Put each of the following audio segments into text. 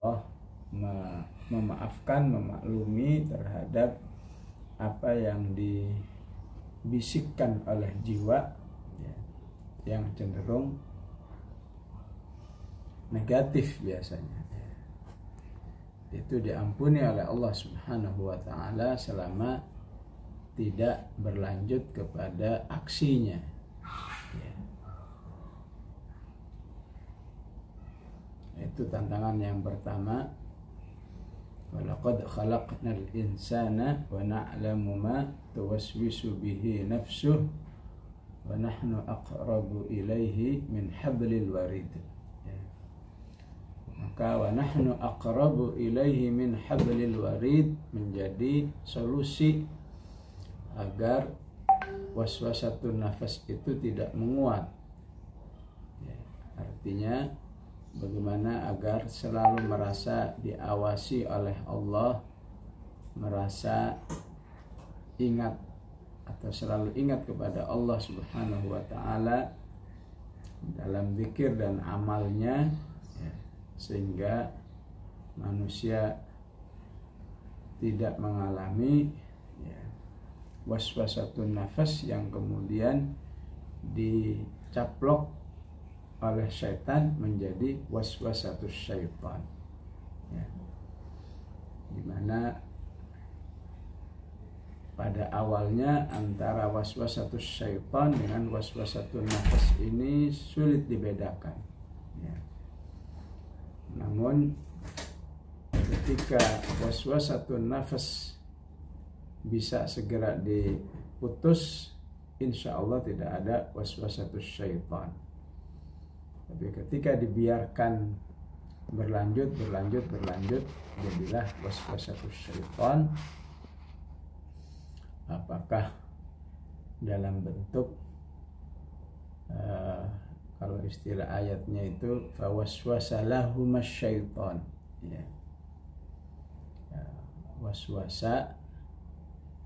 Allah memaafkan, memaklumi terhadap apa yang dibisikkan oleh jiwa ya, yang cenderung negatif biasanya. Itu diampuni oleh Allah Subhanahu wa taala selama tidak berlanjut kepada aksinya. Ya. Itu tantangan yang pertama. Walaqad khalaqnal insana wa na'lamu ma tuwaswisu bihi nafsuh wa nahnu aqrabu ilaihi min hablil warid. Ya. Maka wa nahnu aqrabu ilaihi min hablil warid menjadi solusi agar waswasatun nafas itu tidak menguat. Ya. Artinya bagaimana agar selalu merasa diawasi oleh Allah, merasa ingat atau selalu ingat kepada Allah Subhanahu wa taala dalam zikir dan amalnya ya, sehingga manusia tidak mengalami ya, waswasatun nafas yang kemudian dicaplok oleh syaitan menjadi waswasatus syaitan ya. Dimana pada awalnya antara waswasatus syaitan dengan waswasatun nafas ini sulit dibedakan ya. Namun ketika waswasatun nafas bisa segera diputus, insya Allah tidak ada waswasatus syaitan. Tapi ketika dibiarkan berlanjut, jadilah waswasatus syaitan. Apakah dalam bentuk kalau istilah ayatnya itu fawaswasa lahumas syaitan ya. Waswasa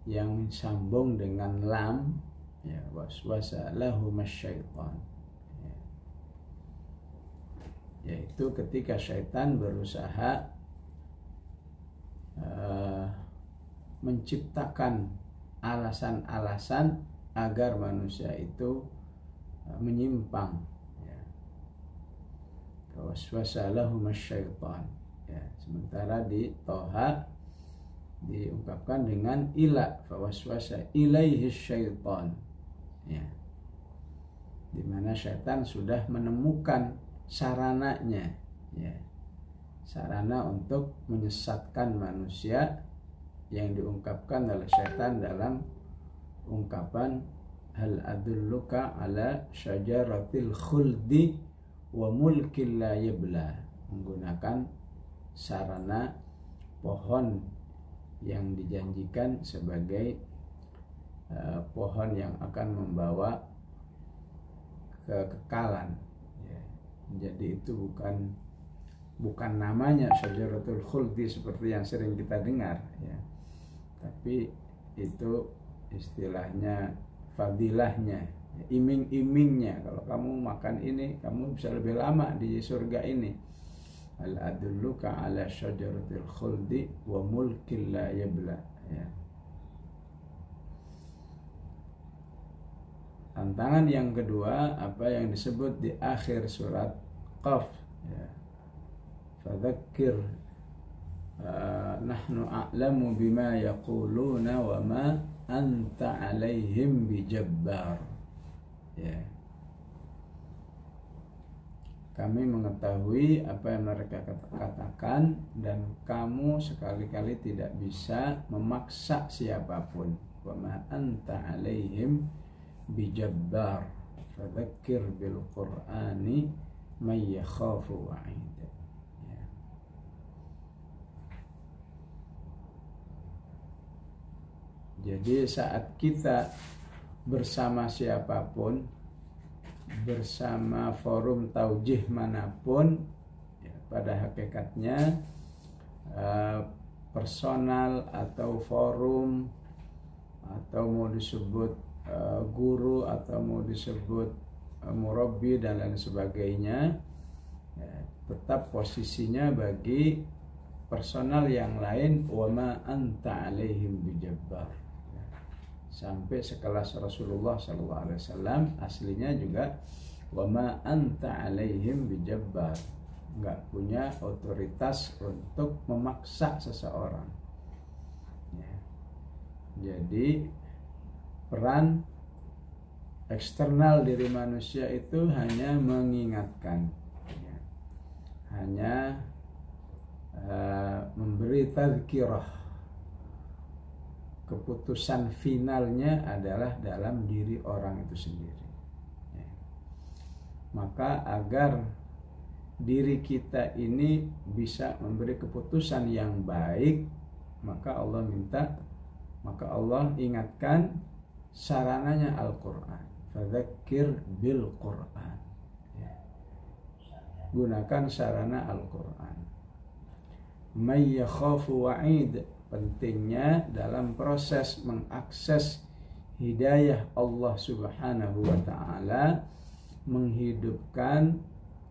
yang sambung dengan lam ya, waswasa lahumas syaitan. Yaitu ketika syaitan berusaha menciptakan alasan-alasan agar manusia itu menyimpang ya. Waswasa lahumas syaitan ya. Sementara di Toha diungkapkan dengan ila, fawaswasa ilaihi syaitan ya. Dimana syaitan sudah menemukan sarananya ya, sarana untuk menyesatkan manusia yang diungkapkan oleh syaitan dalam ungkapan hal adulluka ala syajaratil khuldi wa mulkil la yabla, menggunakan sarana pohon yang dijanjikan sebagai pohon yang akan membawa kekekalan. Jadi itu bukan namanya syajaratul khuldi seperti yang sering kita dengar ya. Tapi itu istilahnya, fadilahnya, iming-imingnya. Kalau kamu makan ini, kamu bisa lebih lama di surga ini. Al adulluka ala syajaratul khuldi wa mulkil la yabla ya. Tantangan yang kedua apa yang disebut di akhir surat Qaf ya. Fadzakir nahnu a'lamu bima yaquluna wa ma anta 'alaihim bijabbar ya. Kami mengetahui apa yang mereka katakan dan kamu sekali-kali tidak bisa memaksa siapapun. Wa ma anta 'alaihim bijabbar fadzakir bil qur'ani may yakhafu wa'id ya. Jadi saat kita bersama siapapun, bersama forum taujih manapun ya, pada hakikatnya personal atau forum atau mau disebut guru atau mau disebut murabbi dan lain sebagainya ya, tetap posisinya bagi personal yang lain, wa ma anta alaihim bijabbar. Sampai sekelas Rasulullah SAW, aslinya juga wa ma anta alaihim bijabbar, nggak punya otoritas untuk memaksa seseorang. Ya. Jadi peran eksternal diri manusia itu hanya mengingatkan, ya. Hanya memberi tazkirah. Keputusan finalnya adalah dalam diri orang itu sendiri, ya. Maka agar diri kita ini bisa memberi keputusan yang baik, maka Allah ingatkan sarananya Al-Quran. Fadzakir bil Quran, ya. Gunakan sarana Al-Quran. May yakhafu wa'id, pentingnya dalam proses mengakses hidayah Allah Subhanahu wa ta'ala, menghidupkan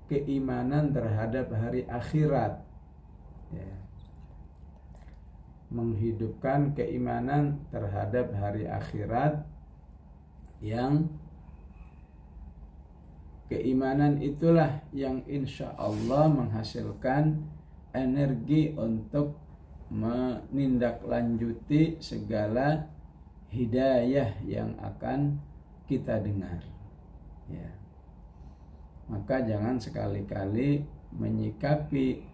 keimanan terhadap hari akhirat, ya. Menghidupkan keimanan terhadap hari akhirat, yang keimanan itulah yang insya Allah menghasilkan energi untuk menindaklanjuti segala hidayah yang akan kita dengar, ya. Maka jangan sekali-kali menyikapi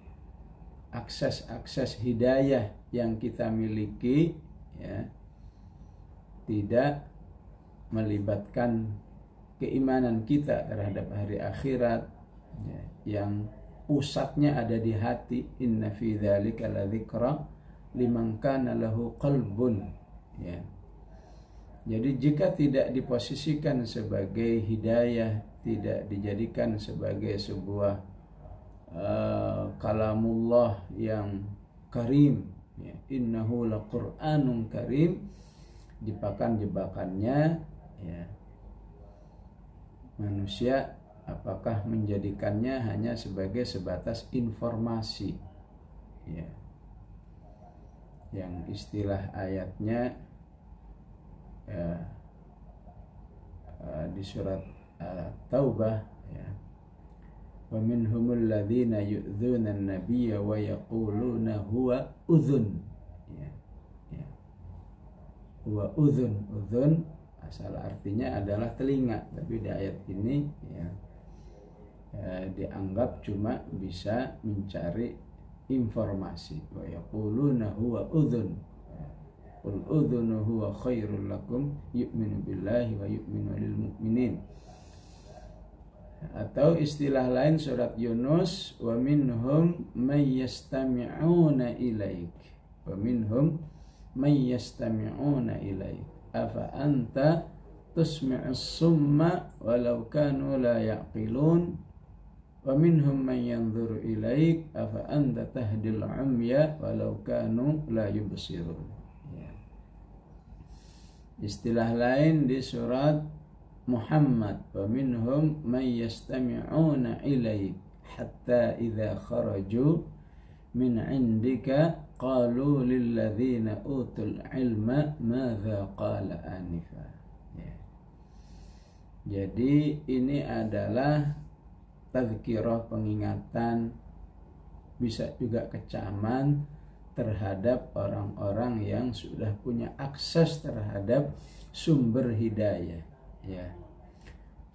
akses hidayah yang kita miliki, ya, tidak melibatkan keimanan kita terhadap hari akhirat, ya, yang pusatnya ada di hati. Inna fi dzalika ladzikra liman kana lahu qalbun, ya. Jadi jika tidak diposisikan sebagai hidayah, tidak dijadikan sebagai sebuah kalamullah yang karim, ya, innahu laqur'anun karim, jebakan-jebakannya, ya, manusia apakah menjadikannya hanya sebagai sebatas informasi, ya, yang istilah ayatnya, ya, di surat Taubah, ya, wa minhumul ladzina yu'dzuna an-nabiyya wa yaquluna huwa udhun, ya, ya. Huwa udhun asal artinya adalah telinga, tapi di ayat ini, ya, dianggap cuma bisa mencari informasi. Wa yaquluna huwa udhun, qul udhunu huwa khairul lakum yu'minu billahi wa yu'minu lil mu'minin. Atau istilah lain surat Yunus, wa minhum may yastami'una ilaik, wa minhum may yastami'una ilaik afa anta tusmi'us summa walau kanu la ya'qilun wa minhum man yanzuru ilaik afa anta tahdil umya walau kanu la yubsirun, ya. Istilah lain di surat Muhammad, wa minhum man yastami'una ilaik hatta idza kharaju min 'indika qalu lil ladzina utul ilma madza qala anifa, ya. Jadi ini adalah tazkirah, pengingatan, bisa juga kecaman terhadap orang-orang yang sudah punya akses terhadap sumber hidayah, ya.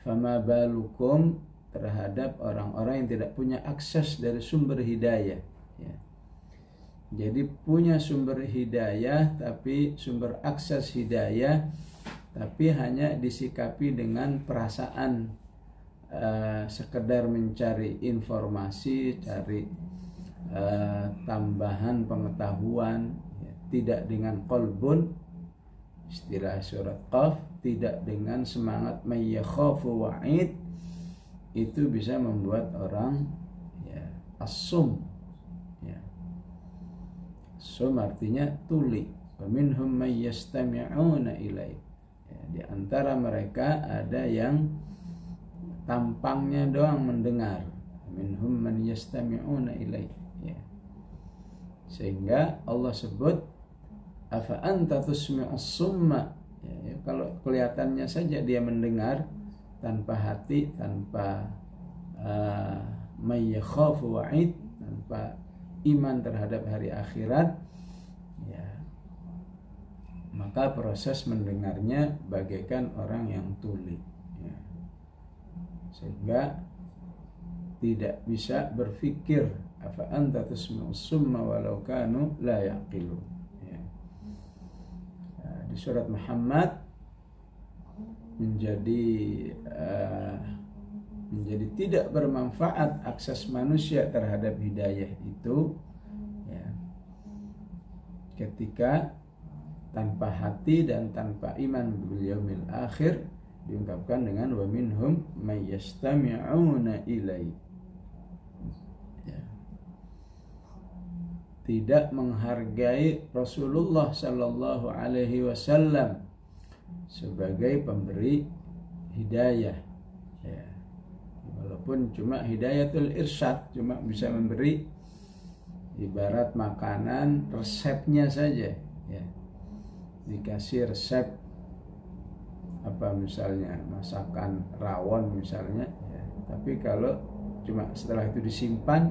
Fama balukum, terhadap orang-orang yang tidak punya akses dari sumber hidayah, ya. Jadi punya sumber hidayah, tapi sumber akses hidayah, tapi hanya disikapi dengan perasaan, sekedar mencari informasi, cari tambahan pengetahuan, ya. Tidak dengan qalbun, istilah surat Qaf, tidak dengan semangat mayyakhafu wa'id, itu bisa membuat orang, ya, as-sum, ya. Sum artinya tuli. Wa minhum may yastami'una ilaik, ya, di antara mereka ada yang tampangnya doang mendengar, minhum man yastami'una ilaih, ya. Sehingga Allah sebut afa anta tusmi'us summa, ya, kalau kelihatannya saja dia mendengar tanpa hati, tanpa may yakhafu wa'id, tanpa iman terhadap hari akhirat, ya, maka proses mendengarnya bagaikan orang yang tuli, ya. Sehingga tidak bisa berpikir afa anta tusmi'us summa walau kanu la yaqilun, ya. Di surat Muhammad menjadi tidak bermanfaat akses manusia terhadap hidayah itu, ya, ketika tanpa hati dan tanpa iman bil yaumil akhir diungkapkan dengan wa minhum may yastami'una ilai, ya. Tidak menghargai Rasulullah sallallahu alaihi wasallam sebagai pemberi hidayah, ya. Walaupun cuma hidayatul irsyad, cuma bisa memberi ibarat makanan resepnya saja, ya. Dikasih resep apa misalnya masakan rawon misalnya, ya. Tapi kalau cuma setelah itu disimpan,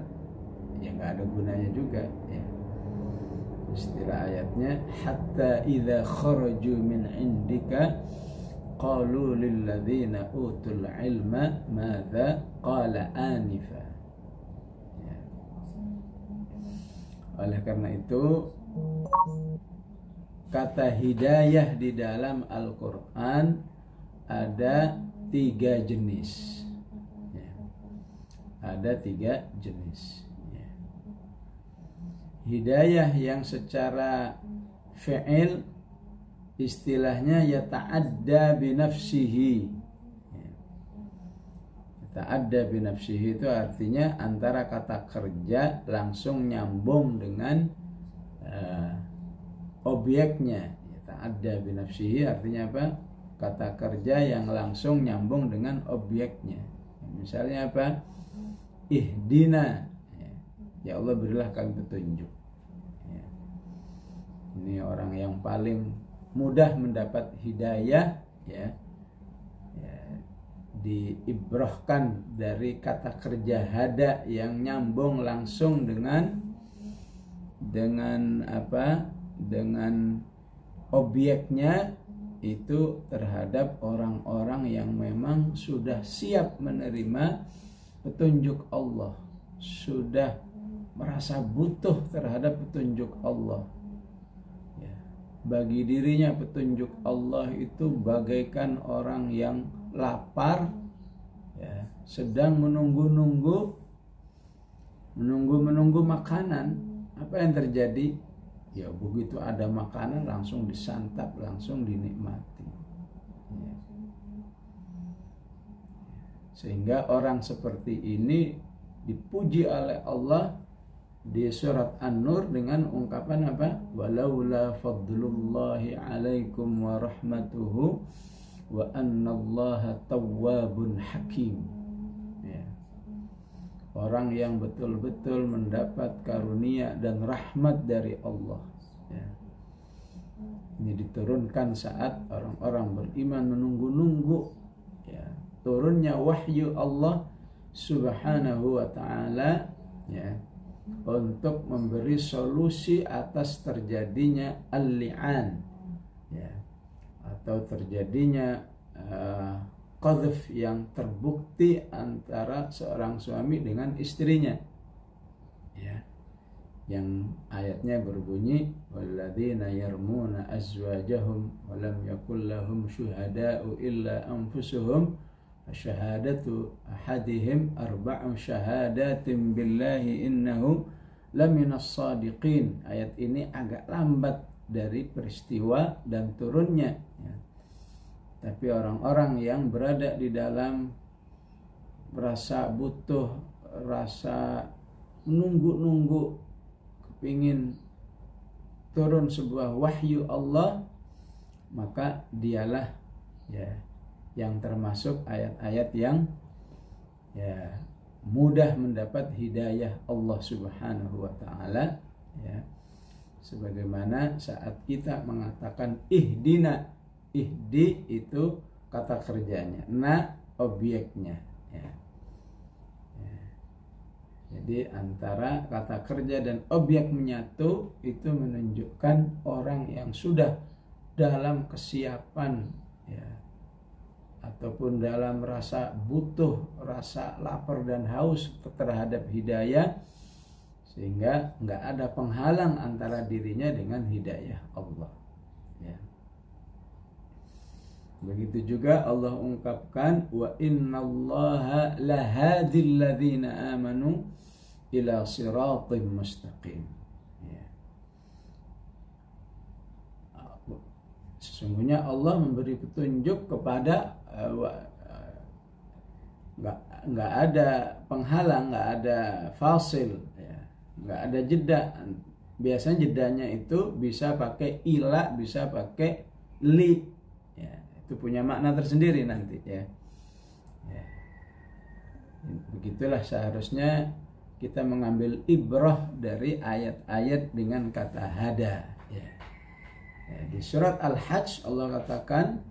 ya nggak ada gunanya juga, ya. Istilah ayatnya hatta idza kharaju min indika qalu lil ladzina utul ilma madza qala anifa, ya. Oleh karena itu kata hidayah di dalam Al-Quran ada 3 jenis, ya. Ada 3 jenis, ya. Hidayah yang secara fi'il istilahnya yata'adda binafsihi, ya. Yata'adda binafsihi itu artinya antara kata kerja langsung nyambung dengan objeknya. Yata'adda binafsihi artinya apa? Kata kerja yang langsung nyambung dengan objeknya. Misalnya apa? Ihdina, ya Allah berilah kami petunjuk, ya. Ini orang yang paling mudah mendapat hidayah, ya, ya, diibrahkan dari kata kerja hada yang nyambung langsung dengan apa? Dengan objeknya itu terhadap orang-orang yang memang sudah siap menerima petunjuk Allah, sudah merasa butuh terhadap petunjuk Allah, ya. Bagi dirinya petunjuk Allah itu bagaikan orang yang lapar, ya, sedang menunggu makanan. Apa yang terjadi? Ya begitu ada makanan langsung disantap, langsung dinikmati, ya. Sehingga orang seperti ini dipuji oleh Allah di surat An-Nur dengan ungkapan apa? Walaula fadlullahi alaikum wa rahmatuhu wa annallaha tawwabun hakim, ya. Orang yang betul-betul mendapat karunia dan rahmat dari Allah, ya. Ini diturunkan saat orang-orang beriman menunggu-nunggu, ya, turunnya wahyu Allah subhanahu wa ta'ala, ya, untuk memberi solusi atas terjadinya al-li'an, ya, atau terjadinya qadhf yang terbukti antara seorang suami dengan istrinya, ya, yang ayatnya berbunyi walladzina yarmuna azwajahum wa lam yakul lahum syuhada'u illa anfusuhum syahadatu ahadihim arba'u syahadatin billahi innahu laminas sadiqin. Ayat ini agak lambat dari peristiwa dan turunnya, ya. Tapi orang-orang yang berada di dalam rasa butuh, rasa menunggu-nunggu, kepingin turun sebuah wahyu Allah, maka dialah, ya, yang termasuk ayat-ayat yang, ya, mudah mendapat hidayah Allah Subhanahu wa taala, ya. Sebagaimana saat kita mengatakan ihdina, ihdi itu kata kerjanya, na objeknya, ya. Jadi antara kata kerja dan objek menyatu itu menunjukkan orang yang sudah dalam kesiapan, ya, ataupun dalam rasa butuh, rasa lapar dan haus terhadap hidayah, sehingga nggak ada penghalang antara dirinya dengan hidayah Allah, ya. Begitu juga Allah ungkapkan wa innallaha lahadil ladzina amanu ila siratim mustaqim, ya. Sesungguhnya Allah memberi petunjuk kepada nggak ada penghalang, nggak ada fasil, ya. Nggak ada jeda. Biasanya jedanya itu bisa pakai ila, bisa pakai li, ya. Itu punya makna tersendiri nanti, ya. Begitulah seharusnya kita mengambil ibrah dari ayat-ayat dengan kata hada, ya. Di surat Al-Hajj Allah katakan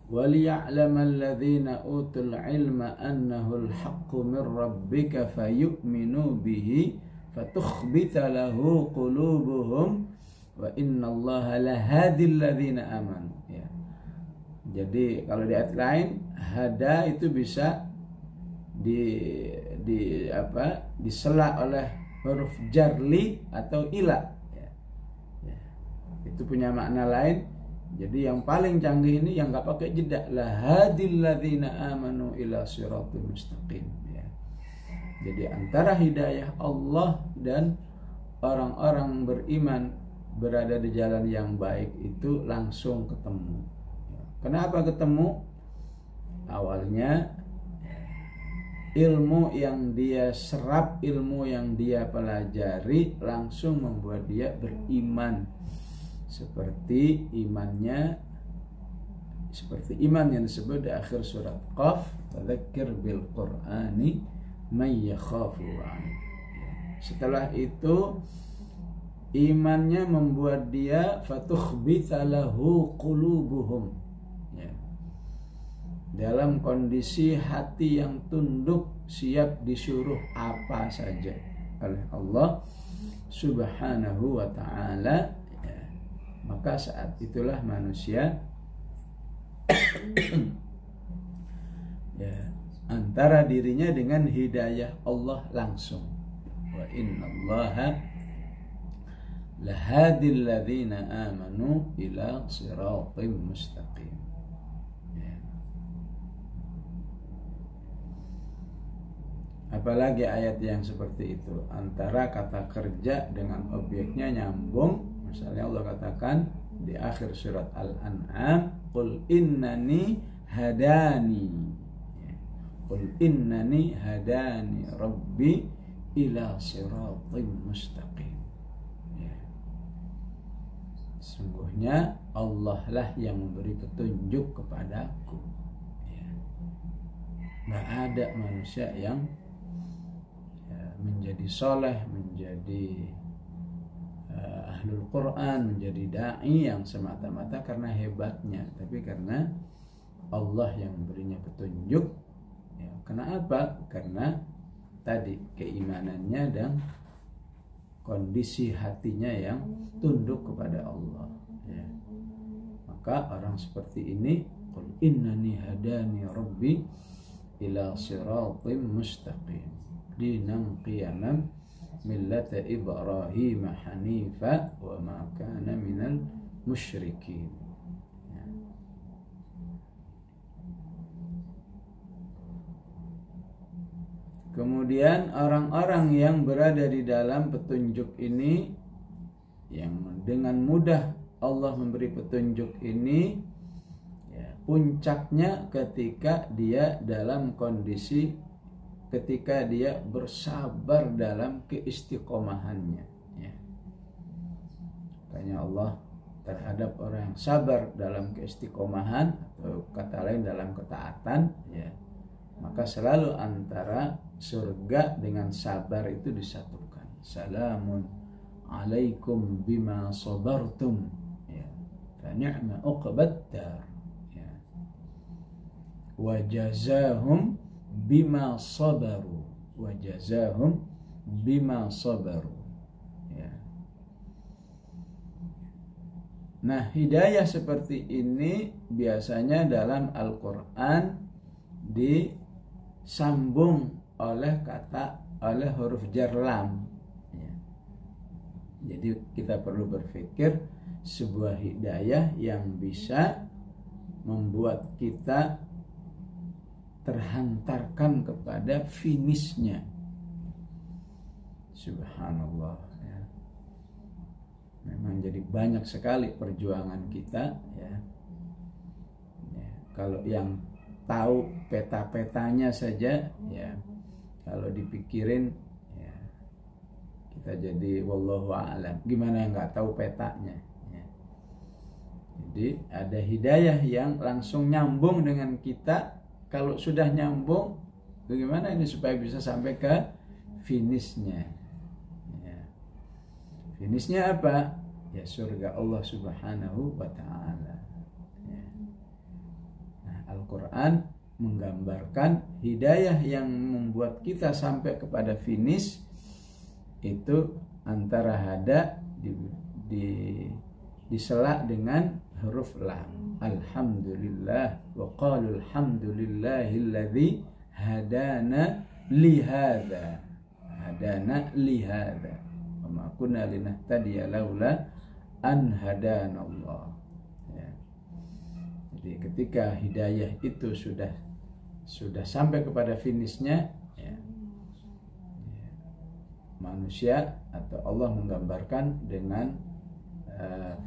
waliya'lamal ladzina utul ilma annahul haqqu mir rabbika fayu'minu bihi fatukhbita lahu qulubuhum wa innallaha lahadil ladzina amanu, ya. Jadi kalau di ayat lain hada itu bisa disela oleh huruf jarli atau ila, ya. Itu punya makna lain. Jadi yang paling canggih ini yang nggak pakai jeda, lahadil ladzina amanu ila siratul mustaqim, ya. Jadi antara hidayah Allah dan orang-orang beriman berada di jalan yang baik itu langsung ketemu. Kenapa ketemu? Awalnya ilmu yang dia serap, ilmu yang dia pelajari langsung membuat dia beriman. Seperti iman yang disebut di akhir surat Qaf, fadzakir bil Qur'ani may yakhafu wa'id. Setelah itu imannya membuat dia fatukhbita lahu qulubuhum, ya. Dalam kondisi hati yang tunduk, siap disuruh apa saja oleh Allah Subhanahu wa ta'ala, ya. Maka saat itulah manusia ya, antara dirinya dengan hidayah Allah langsung. Wa innallaha lahadil ladzina amanu ila siratim mustaqim, ya. Apalagi ayat yang seperti itu, antara kata kerja dengan objeknya nyambung. Misalnya Allah katakan di akhir surat Al-An'am, qul innani hadani, ya. Qul innani hadani rabbi ila siratim mustaqim, ya. Sungguhnya Allah lah yang memberi petunjuk kepadaku, ya. Nggak ada manusia yang menjadi soleh, menjadi ahlul Quran, menjadi da'i yang semata-mata karena hebatnya, tapi karena Allah yang memberinya petunjuk, ya. Kenapa? Karena tadi keimanannya dan kondisi hatinya yang tunduk kepada Allah, ya. Maka orang seperti ini, qul innani hadani rabbi ila siratim mustaqim dinan qiyaman millata Ibrahim hanifa wa ma kana minal musyrikin, ya. Kemudian orang-orang yang berada di dalam petunjuk ini, yang dengan mudah Allah memberi petunjuk ini, ya, puncaknya ketika dia dalam kondisi, ketika dia bersabar dalam keistiqomahannya, ya. Makanya Allah terhadap orang yang sabar dalam keistiqomahan, atau kata lain dalam ketaatan, ya, maka selalu antara surga dengan sabar itu disatukan. Salamun alaikum bima sabartum, ya, fa ni'ma uqbad dar, ya. Wa jazahum bima sabaru, wa jazahum bima sabaru, ya. Nah, hidayah seperti ini biasanya dalam Al-Quran disambung oleh huruf jar lam, ya. Jadi kita perlu berpikir sebuah hidayah yang bisa membuat kita terhantarkan kepada finishnya. Subhanallah, ya. Memang jadi banyak sekali perjuangan kita, ya. Ya, kalau yang tahu peta-petanya saja, ya, kalau dipikirin, ya, kita jadi wallahu a'lam. Gimana yang nggak tahu petanya, ya. Jadi ada hidayah yang langsung nyambung dengan kita. Kalau sudah nyambung, bagaimana ini supaya bisa sampai ke finishnya, ya. Finishnya apa? Ya, surga Allah Subhanahu wa ta'ala, ya. Nah, Al-Quran menggambarkan hidayah yang membuat kita sampai kepada finish itu antara hada diselak dengan huruf lam. Alhamdulillah wa qalu alhamdulillahilladzi hadana lihada, hadana lihada wa ma kunna linahtadiya laula an hadanallah, ya. Jadi ketika hidayah itu sudah sampai kepada finishnya, ya, manusia atau Allah menggambarkan dengan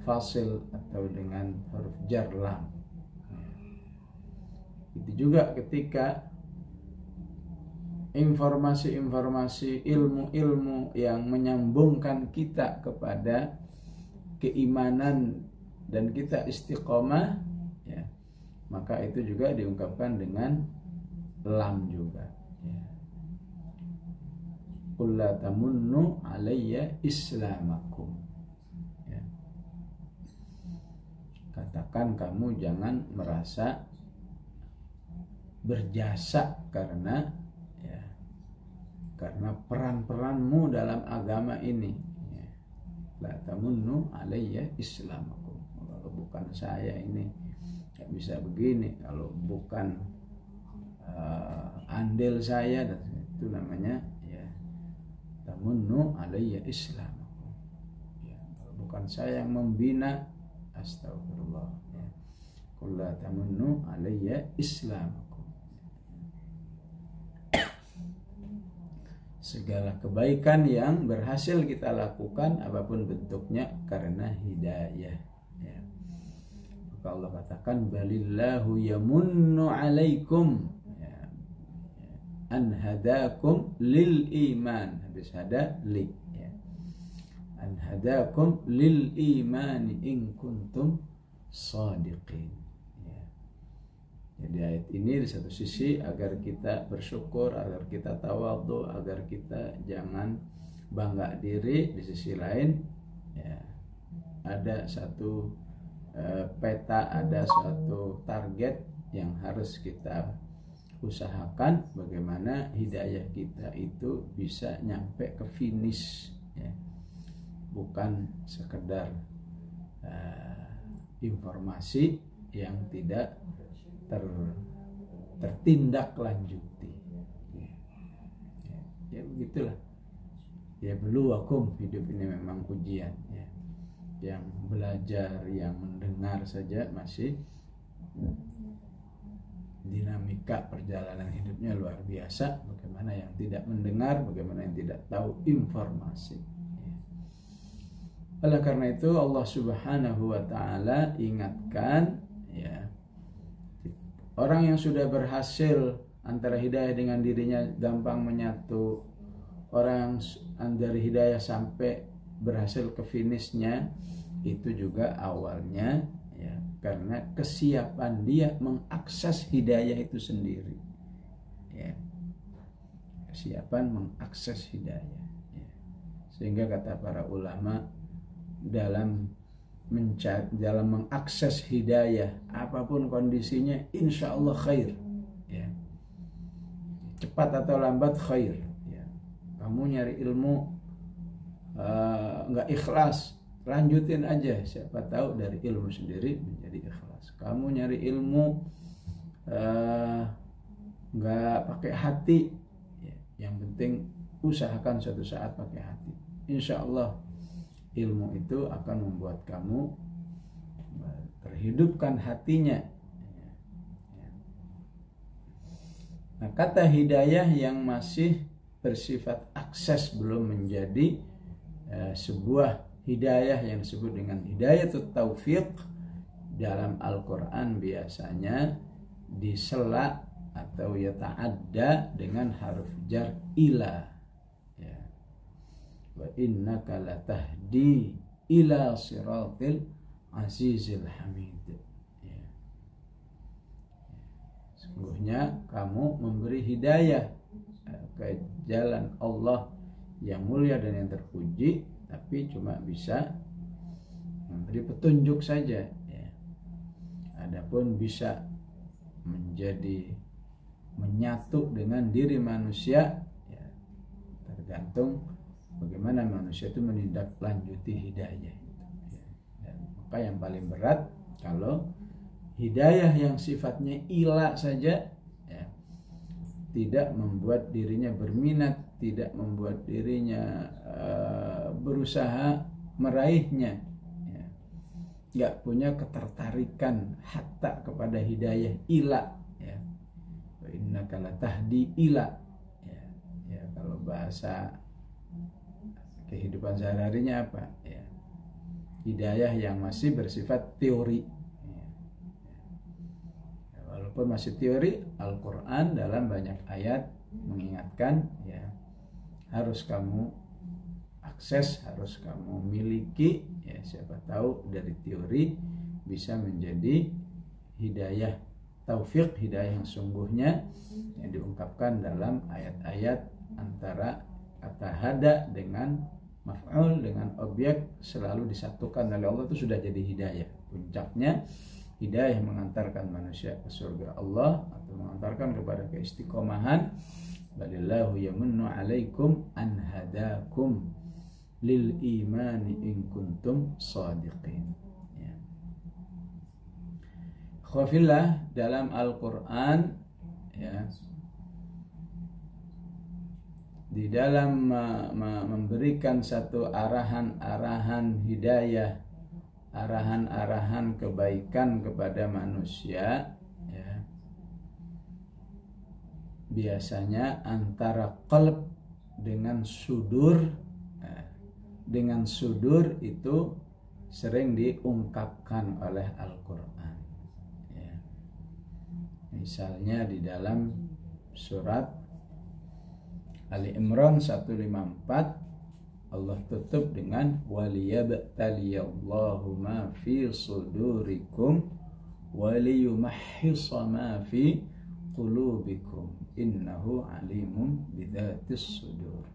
fasil atau dengan huruf jar lam. Itu juga ketika informasi-informasi, ilmu-ilmu yang menyambungkan kita kepada keimanan dan kita istiqomah, ya, maka itu juga diungkapkan dengan lam juga, ya. Qul la tamunnu alayya islamakum, ya. Katakan kamu jangan merasa berjasa karena peran-peranmu dalam agama ini, ya. La tamunnu alayya islamakum. Kalau bukan saya ini nggak bisa begini, kalau bukan andil saya, itu namanya, ya, tamunnu alayya islamakum, ya. Kalau bukan saya yang membina, astagfirullah, ya. Qul la tamunnu alayya islamakum. Segala kebaikan yang berhasil kita lakukan apapun bentuknya karena hidayah, ya. Maka Allah katakan balillahu yamunnu alaikum, ya, an hadakum lil iman, habis hada li, ya. An hadakum lil iman in kuntum shadiqin. Jadi ayat ini di satu sisi agar kita bersyukur, agar kita tawadhu, agar kita jangan bangga diri. Di sisi lain, ya, ada satu peta, ada suatu target yang harus kita usahakan bagaimana hidayah kita itu bisa nyampe ke finish, ya. Bukan sekedar informasi yang tidak tertindaklanjuti, ya begitulah, ya beluakum, hidup ini memang ujian, ya. Yang belajar, yang mendengar saja masih dinamika perjalanan hidupnya luar biasa. Bagaimana yang tidak mendengar, bagaimana yang tidak tahu informasi, ya. Oleh karena itu Allah Subhanahu wa ta'ala ingatkan, ya, orang yang sudah berhasil antara hidayah dengan dirinya gampang menyatu, orang dari hidayah sampai berhasil ke finishnya, itu juga awalnya, ya, karena kesiapan dia mengakses hidayah itu sendiri, ya, kesiapan mengakses hidayah ya. Sehingga kata para ulama, dalam mengakses hidayah apapun kondisinya, insya Allah khair ya. Cepat atau lambat khair ya. Kamu nyari ilmu nggak ikhlas, lanjutin aja, siapa tahu dari ilmu sendiri menjadi ikhlas. Kamu nyari ilmu nggak pakai hati ya, yang penting usahakan suatu saat pakai hati, insya Allah ilmu itu akan membuat kamu terhidupkan hatinya. Nah, kata hidayah yang masih bersifat akses, belum menjadi sebuah hidayah yang disebut dengan hidayatut taufiq, dalam Al-Quran biasanya disela atau yata'adda dengan huruf jar ila ya. Wa innaka latahdi ila siratil azizil hamid ya. Sungguhnya kamu memberi hidayah ke jalan Allah yang mulia dan yang terpuji, tapi cuma bisa memberi petunjuk saja ya. Adapun bisa menjadi menyatu dengan diri manusia ya, tergantung bagaimana manusia itu menindaklanjuti hidayah ya. Dan maka yang paling berat kalau hidayah yang sifatnya ila saja ya, tidak membuat dirinya berminat, tidak membuat dirinya berusaha meraihnya ya. Nggak punya ketertarikan hatta kepada hidayah ila ya. Wa innaka latahdi ila ya. Ya, kalau bahasa kehidupan sehari-harinya apa ya, hidayah yang masih bersifat teori ya. Ya, walaupun masih teori, Al-Quran dalam banyak ayat mengingatkan ya, harus kamu akses, harus kamu miliki ya. Siapa tahu dari teori bisa menjadi hidayah taufik, hidayah yang sungguhnya yang diungkapkan dalam ayat-ayat antara kata hada dengan maf'ul dengan objek selalu disatukan oleh Allah, itu sudah jadi hidayah. Puncaknya hidayah yang mengantarkan manusia ke surga Allah atau mengantarkan kepada keistiqomahan. Balillahu yamunnu alaikum an hadakum lil imani in kuntum shadiqin ya. Khafillah, dalam Al-Quran ya, di dalam memberikan satu arahan-arahan hidayah, arahan-arahan kebaikan kepada manusia ya, biasanya antara qalb dengan sudur ya, dengan sudur itu sering diungkapkan oleh Al-Quran ya. Misalnya di dalam surat Ali Imran 154 Allah tutup dengan waliyabtaliyallahu ma fi sudurikum waliyumahhisa ma fi qulubikum innahu alimun bidzatis sudur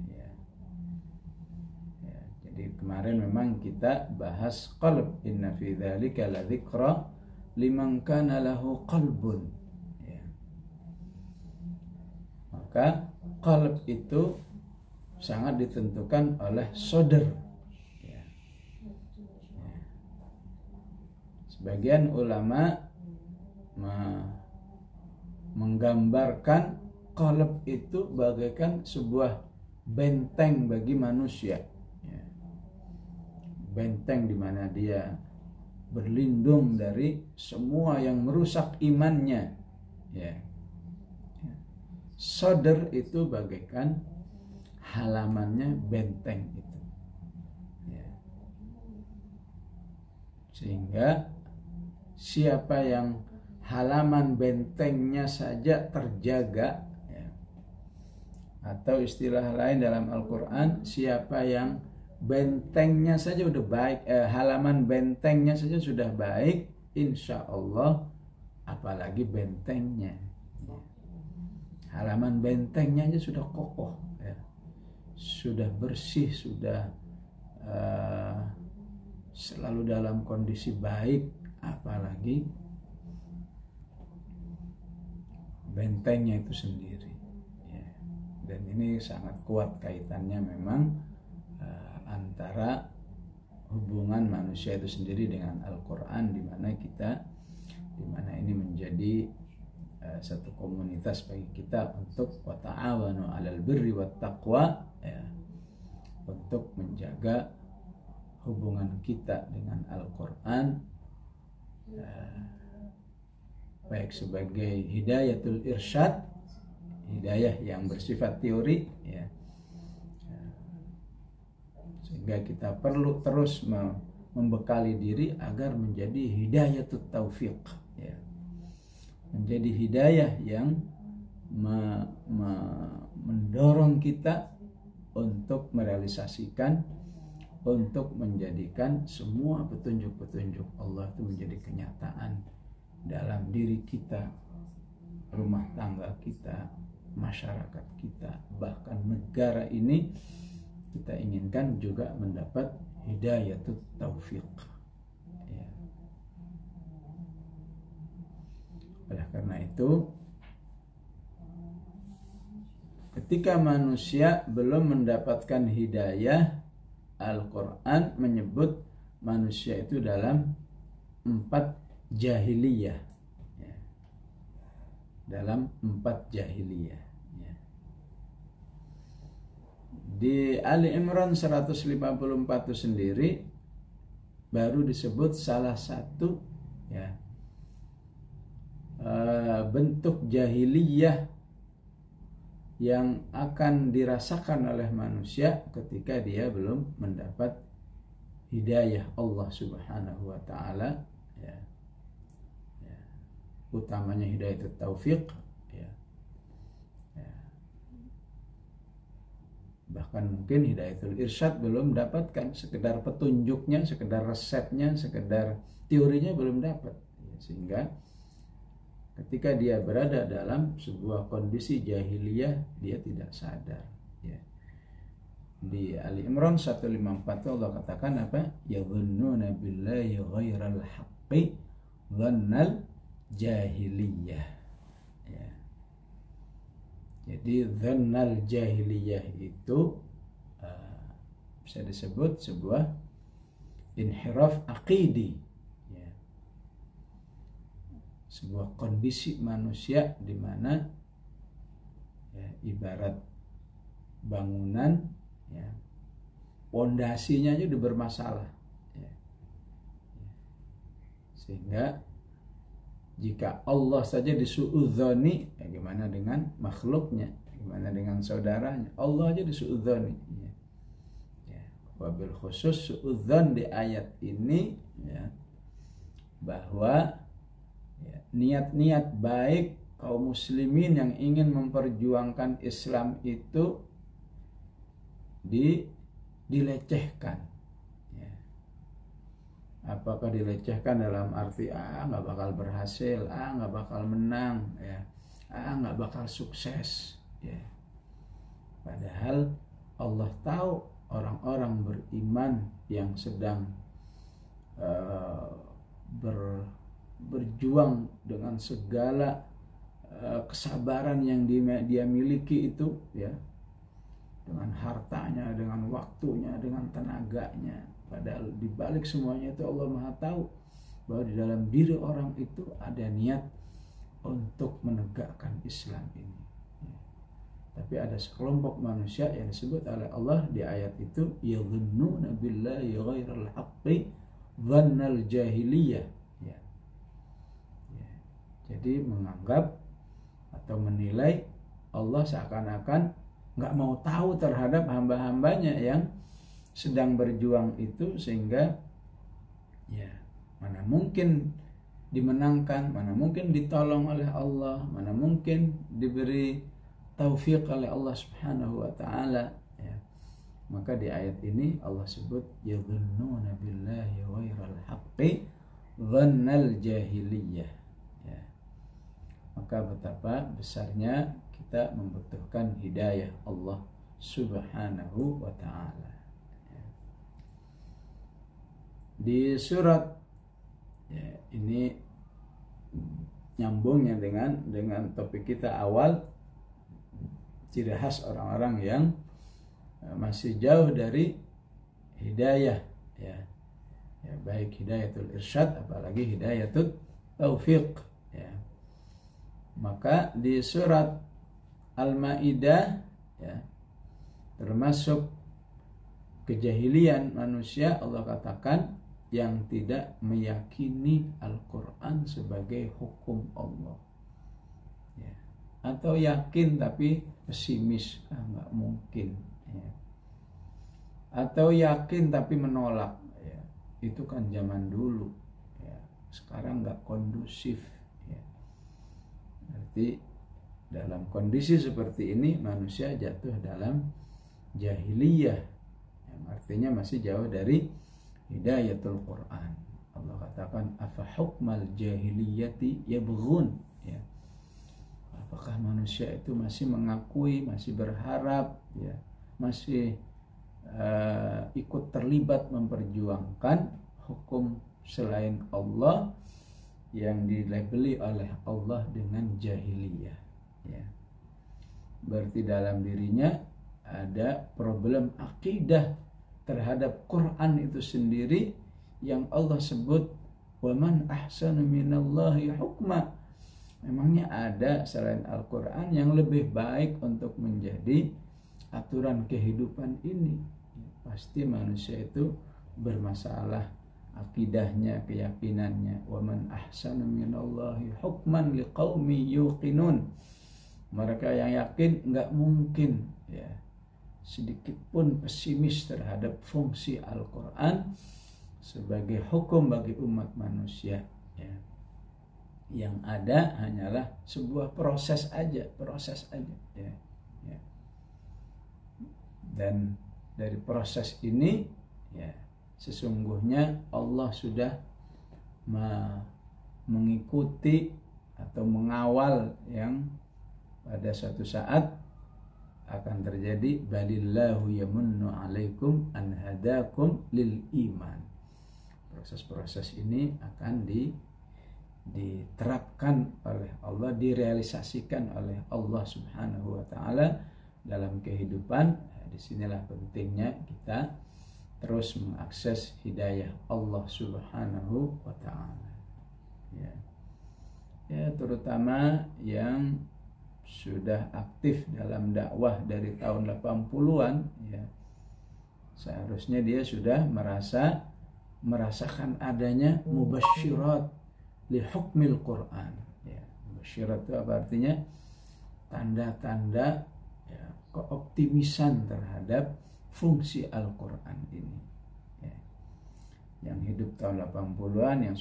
ya. Ya, jadi kemarin memang kita bahas qalb, inna fi dzalika ladzikra liman kana lahu qalbun ya. Maka qalb itu sangat ditentukan oleh sodr ya. Ya. Sebagian ulama menggambarkan qalb itu bagaikan sebuah benteng bagi manusia ya. Benteng di mana dia berlindung dari semua yang merusak imannya ya. Sodr itu bagaikan halamannya benteng itu ya. Sehingga siapa yang halaman bentengnya saja terjaga ya, atau istilah lain dalam Al-Quran, siapa yang bentengnya saja udah baik, halaman bentengnya saja sudah baik, insya Allah apalagi bentengnya ya. halaman bentengnya aja sudah kokoh, ya. Sudah bersih, sudah selalu dalam kondisi baik, apalagi bentengnya itu sendiri, ya. Dan ini sangat kuat kaitannya memang antara hubungan manusia itu sendiri dengan Al-Quran, di mana ini menjadi satu komunitas bagi kita untuk wa ta'awanu 'alal birri wat taqwa, ya, untuk menjaga hubungan kita dengan Al-Quran, baik sebagai hidayatul irsyad, hidayah yang bersifat teori, ya, sehingga kita perlu terus membekali diri agar menjadi hidayatut taufiq, ya, menjadi hidayah yang mendorong kita untuk merealisasikan, untuk menjadikan semua petunjuk-petunjuk Allah itu menjadi kenyataan dalam diri kita, rumah tangga kita, masyarakat kita, bahkan negara ini. Kita inginkan juga mendapat hidayatut taufiq, ya. Oleh karena itu, ketika manusia belum mendapatkan hidayah, Al-Quran menyebut manusia itu dalam 4 jahiliyah, ya. Dalam 4 jahiliyah, ya. Di Ali Imran 154 itu sendiri baru disebut salah satu, ya, bentuk jahiliyah yang akan dirasakan oleh manusia ketika dia belum mendapat hidayah Allah Subhanahu wa taala, ya. Ya. Utamanya hidayah taufiq, ya. Ya. Bahkan mungkin hidayatul irsyad belum dapatkan, sekedar petunjuknya, sekedar resepnya, sekedar teorinya belum dapat, ya. Sehingga ketika dia berada dalam sebuah kondisi jahiliyah, dia tidak sadar, ya. Di Ali Imran 154 Allah katakan apa? Yadhunnuna billahi ghairal haqqi dhannal jahiliyah, ya. Jadi dhannal jahiliyah itu bisa disebut sebuah inhiraf aqidi, ya. Sebuah kondisi manusia di mana, ya, ibarat bangunan, ya, pondasinya aja udah bermasalah, ya. Sehingga jika Allah saja disuudzoni, ya, gimana dengan makhluknya, gimana dengan saudaranya? Allah aja disuudzoni, ya. Ya, wabil khusus suudzon di ayat ini, ya, bahwa, ya, niat-niat baik kaum muslimin yang ingin memperjuangkan Islam itu dilecehkan. Apakah dilecehkan dalam arti nggak bakal berhasil, nggak bakal menang, ya, nggak bakal sukses, ya. Padahal Allah tahu orang-orang beriman yang sedang berjuang dengan segala kesabaran yang dia miliki itu, ya, dengan hartanya, dengan waktunya, dengan tenaganya. Padahal di balik semuanya itu Allah Maha tahu bahwa di dalam diri orang itu ada niat untuk menegakkan Islam ini. Ya. Tapi ada sekelompok manusia yang disebut oleh Allah di ayat itu, yadhunnuna billahi ghairal haqqi dhannal jahiliyah. Ya. Ya. Jadi menganggap atau menilai Allah seakan-akan nggak mau tahu terhadap hamba-hambanya yang sedang berjuang itu, sehingga, ya, mana mungkin dimenangkan, mana mungkin ditolong oleh Allah, mana mungkin diberi taufik oleh Allah Subhanahu wa taala, ya. Maka di ayat ini Allah sebut yadhunnuna billahi ghairal haqqi dhannal jahiliyah, ya. maka betapa besarnya kita membutuhkan hidayah Allah Subhanahu wa ta'ala. Di surat ini nyambungnya dengan topik kita awal, ciri khas orang-orang yang masih jauh dari hidayah, ya baik hidayatul irsyad apalagi hidayatul taufiq, ya. Maka di surat Al-Maidah, ya, termasuk kejahilian manusia, Allah katakan yang tidak meyakini Al-Quran sebagai hukum Allah, ya. Atau yakin tapi pesimis, nggak mungkin, ya. Atau yakin tapi menolak, ya. Itu kan zaman dulu, ya. Sekarang nggak kondusif, ya. Berarti dalam kondisi seperti ini manusia jatuh dalam jahiliyah, yang artinya masih jauh dari hidayatul Quran. Allah katakan afa hukmal jahiliyati yabghun, ya. Apakah manusia itu masih mengakui, masih berharap, ya, masih ikut terlibat memperjuangkan hukum selain Allah yang dilabeli oleh Allah dengan jahiliyah, ya. Berarti dalam dirinya ada problem akidah terhadap Quran itu sendiri yang Allah sebut waman ahsanu minallahi hukma. Memangnya ada selain Al-Quran yang lebih baik untuk menjadi aturan kehidupan ini? Pasti manusia itu bermasalah akidahnya, keyakinannya. Waman ahsanu minallahi hukman liqaumi yuqinun. Mereka yang yakin nggak mungkin, ya, sedikit pun pesimis terhadap fungsi Al-Quran sebagai hukum bagi umat manusia, ya. Yang ada hanyalah sebuah proses aja, ya. Dan dari proses ini, ya, sesungguhnya Allah sudah mengikuti atau mengawal yang pada suatu saat akan terjadi. Balillahu yamunnu alaikum an hadakum lil iman. Proses-proses ini akan diterapkan oleh Allah, direalisasikan oleh Allah Subhanahu wa ta'ala dalam kehidupan. Disinilah pentingnya kita terus mengakses hidayah Allah Subhanahu wa ta'ala, ya. Ya, terutama yang sudah aktif dalam dakwah dari tahun 80-an, ya, seharusnya dia sudah merasakan adanya mubasyirat li hukmil Quran, ya. Mubasyirat itu apa artinya? Tanda-tanda, ya, keoptimisan terhadap fungsi Al-Quran ini, ya. Yang hidup tahun 80-an, yang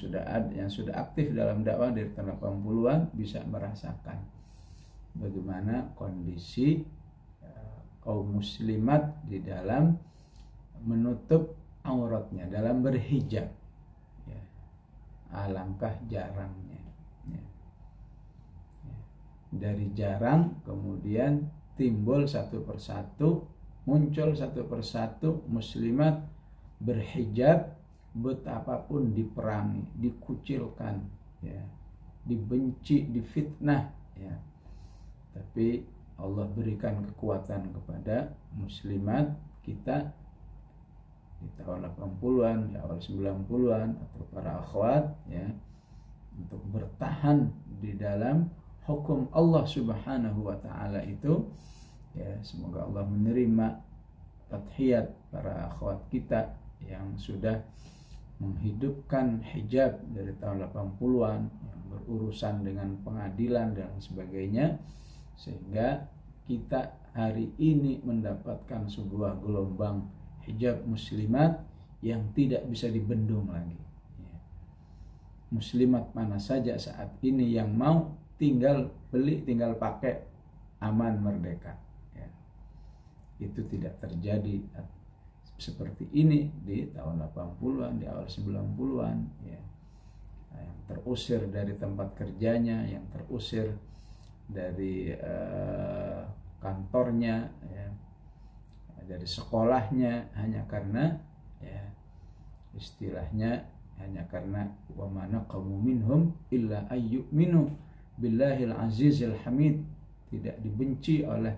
sudah aktif dalam dakwah dari tahun 80-an bisa merasakan bagaimana kondisi kaum muslimat di dalam menutup auratnya, dalam berhijab, ya. Alangkah jarangnya, ya. Dari jarang kemudian timbul muncul satu persatu muslimat berhijab, betapapun diperangi, dikucilkan, ya, dibenci, difitnah, ya. Tapi Allah berikan kekuatan kepada muslimat kita di tahun 80-an, di awal 90-an, atau para akhwat, ya, untuk bertahan di dalam hukum Allah Subhanahu wa ta'ala itu, ya. Semoga Allah menerima tadhiyat para akhwat kita yang sudah menghidupkan hijab dari tahun 80-an, yang berurusan dengan pengadilan dan sebagainya, sehingga kita hari ini mendapatkan sebuah gelombang hijab muslimat yang tidak bisa dibendung lagi, ya. Muslimat mana saja saat ini yang mau tinggal beli, tinggal pakai, aman, merdeka, ya. Itu tidak terjadi seperti ini di tahun 80-an, di awal 90-an, ya. yang terusir dari tempat kerjanya, yang terusir dari kantornya, ya, dari sekolahnya, hanya karena ya istilahnya hanya karena wa ma naqamu minhum illa ayyuminu billahil azizil hamid, tidak dibenci oleh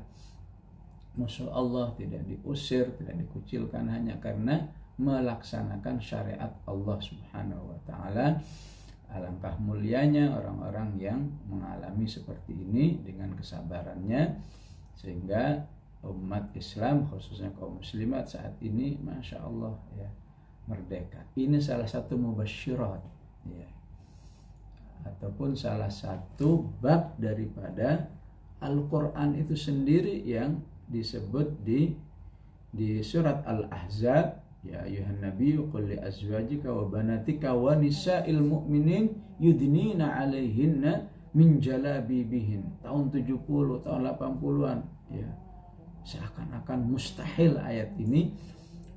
musuh Allah, tidak diusir, tidak dikucilkan hanya karena melaksanakan syariat Allah Subhanahu wa taala. Alangkah mulianya orang-orang yang mengalami seperti ini dengan kesabarannya, sehingga umat Islam khususnya kaum muslimat saat ini Masya Allah ya merdeka. Ini salah satu mubasyirat ya, ataupun salah satu bab daripada Al-Quran itu sendiri yang disebut di surat Al-Ahzab, ya ayuhan nabiyyu qul li azwajika wa banatika wa nisa'il mu'minin yudnina 'alaihinna min jalabibihin. Tahun 70, tahun 80-an ya. Seakan-akan mustahil ayat ini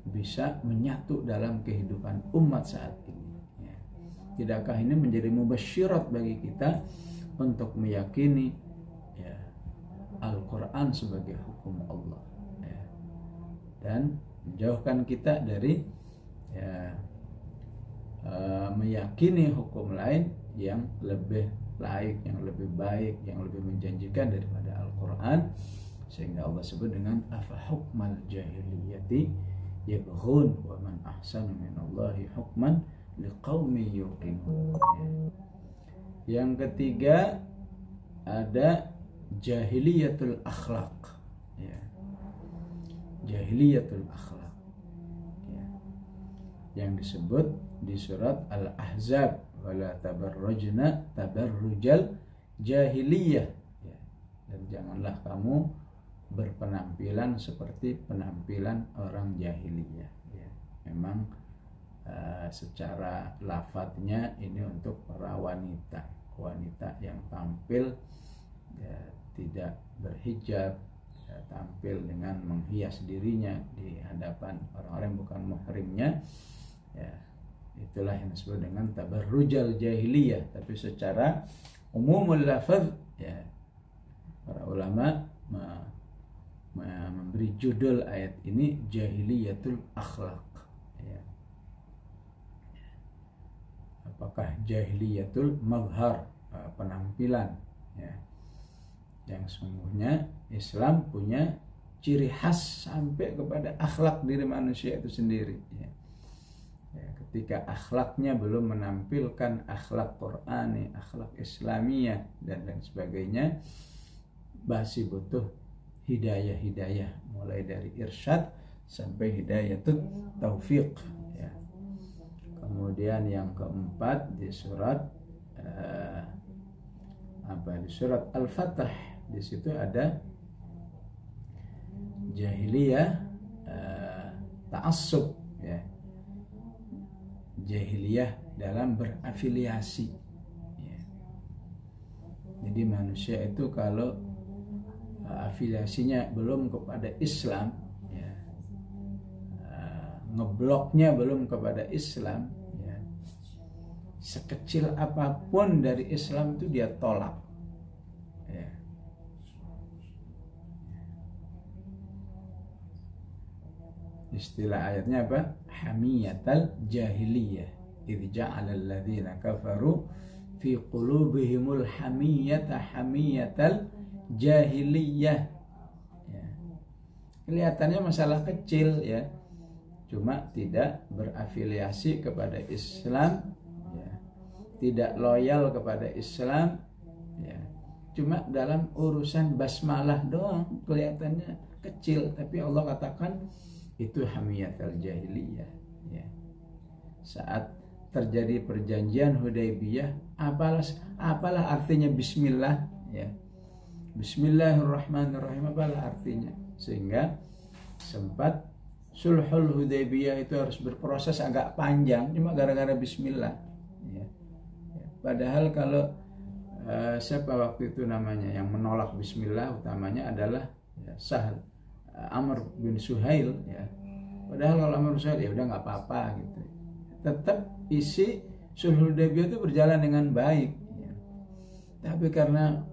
bisa menyatu dalam kehidupan umat saat ini ya. Tidakkah ini menjadi mubasyirat bagi kita untuk meyakini ya Al-Quran sebagai hukum Allah ya, dan menjauhkan kita dari ya, meyakini hukum lain yang lebih laik, yang lebih baik, yang lebih menjanjikan daripada Al-Quran, sehingga Allah sebut dengan afa hukmal jahiliyati yabghun wa man ahsanu minallahi hukman liqaumin yuqinun. Yang ketiga ada jahiliyatul akhlaq ya. Jahiliyatul akhlaq ya. Yang disebut di surat Al-Ahzab wala tabarrujna tabarrujal jahiliyah ya. Dan janganlah kamu berpenampilan seperti penampilan orang jahiliyah ya. Memang secara lafadznya ini untuk para wanita yang tampil ya, tidak berhijab ya, tampil dengan menghias dirinya di hadapan orang-orang yang bukan muhrimnya ya. Itulah yang disebut dengan tabarrujal jahiliyah. Tapi secara umumul lafaz ya, para ulama memberi judul ayat ini jahiliyatul akhlaq ya. Apakah jahiliyatul mazhar, penampilan ya. Yang sungguhnya Islam punya ciri khas sampai kepada akhlak diri manusia itu sendiri ya. Ya, ketika akhlaknya belum menampilkan akhlak Qur'ani, akhlak Islamiyah dan lain sebagainya, masih butuh hidayah mulai dari irsyad sampai hidayatul taufiq ya. Kemudian yang keempat di surat di surat Al-Fatah, di situ ada jahiliyah ta'assub ya. Jahiliyah dalam berafiliasi ya. Jadi manusia itu kalau afiliasinya belum kepada Islam ya, ngebloknya belum kepada Islam ya, sekecil apapun dari Islam itu dia tolak ya. Istilah ayatnya apa? Hamiyatal jahiliyah idh ja'ala alladhina kafaru fi qulubihimul hamiyata hamiyatal jahiliyah ya. Kelihatannya masalah kecil ya, cuma tidak berafiliasi kepada Islam ya, tidak loyal kepada Islam ya, cuma dalam urusan basmalah doang kelihatannya kecil, tapi Allah katakan itu hamiyatul jahiliyah ya. Saat terjadi perjanjian Hudaybiyah, apalah artinya bismillah ya, Bismillahirrahmanirrahim, apalah artinya, sehingga sempat sulhul Hudaybiyah itu harus berproses agak panjang cuma gara-gara bismillah ya. Padahal kalau siapa waktu itu namanya yang menolak bismillah utamanya adalah ya, Sahal Amr bin Suhail ya. Padahal kalau Amr bin Suhail ya udah nggak apa-apa gitu, tetap isi Sulhul Hudaybiyah itu berjalan dengan baik, ya. Tapi karena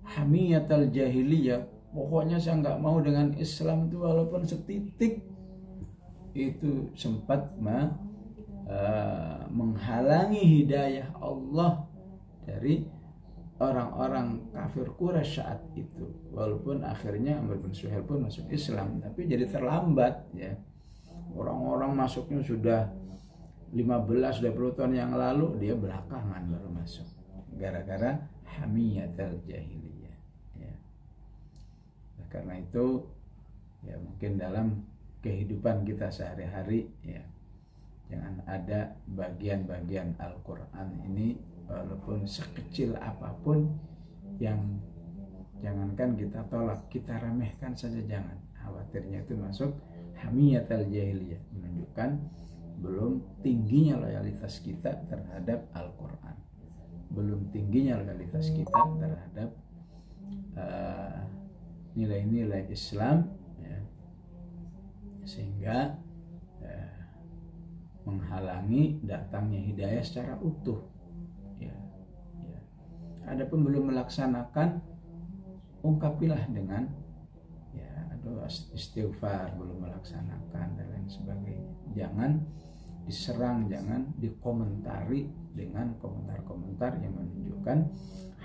hamiyatul jahiliyah, pokoknya saya nggak mau dengan Islam itu walaupun setitik, itu sempat menghalangi hidayah Allah dari orang-orang kafir Quraisy saat itu. Walaupun akhirnya Amr bin Suhail pun masuk Islam, tapi jadi terlambat, ya. Orang-orang masuknya sudah 15-20 tahun yang lalu, dia belakangan baru masuk, gara-gara hamiyatul jahiliyah, ya. Nah, karena itu ya mungkin dalam kehidupan kita sehari-hari, ya, jangan ada bagian-bagian Al-Quran ini walaupun sekecil apapun yang jangankan kita tolak, kita remehkan saja jangan. Khawatirnya itu masuk hamiyatul jahiliyah, menunjukkan belum tingginya loyalitas kita terhadap Al-Quran, belum tingginya loyalitas kita terhadap nilai-nilai Islam, ya, sehingga menghalangi datangnya hidayah secara utuh, ya, ya. Adapun belum melaksanakan, ungkapilah dengan doa istighfar, belum melaksanakan dan lain sebagainya. Jangan diserang, jangan dikomentari dengan komentar-komentar yang menunjukkan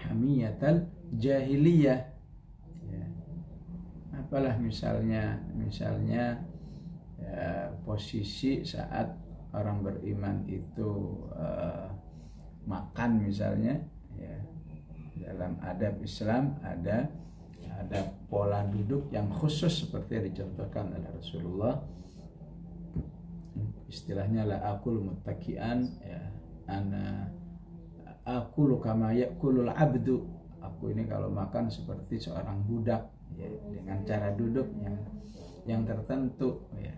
hamiyatul jahiliyah, ya. Apalah misalnya posisi saat orang beriman itu makan misalnya, ya, dalam adab Islam ada pola duduk yang khusus seperti yang dicontohkan oleh Rasulullah. Istilahnya la akul muttaki'an, ya, ana akulu kama yakulul abdu. Aku ini kalau makan seperti seorang budak, ya, dengan cara duduk yang tertentu, ya.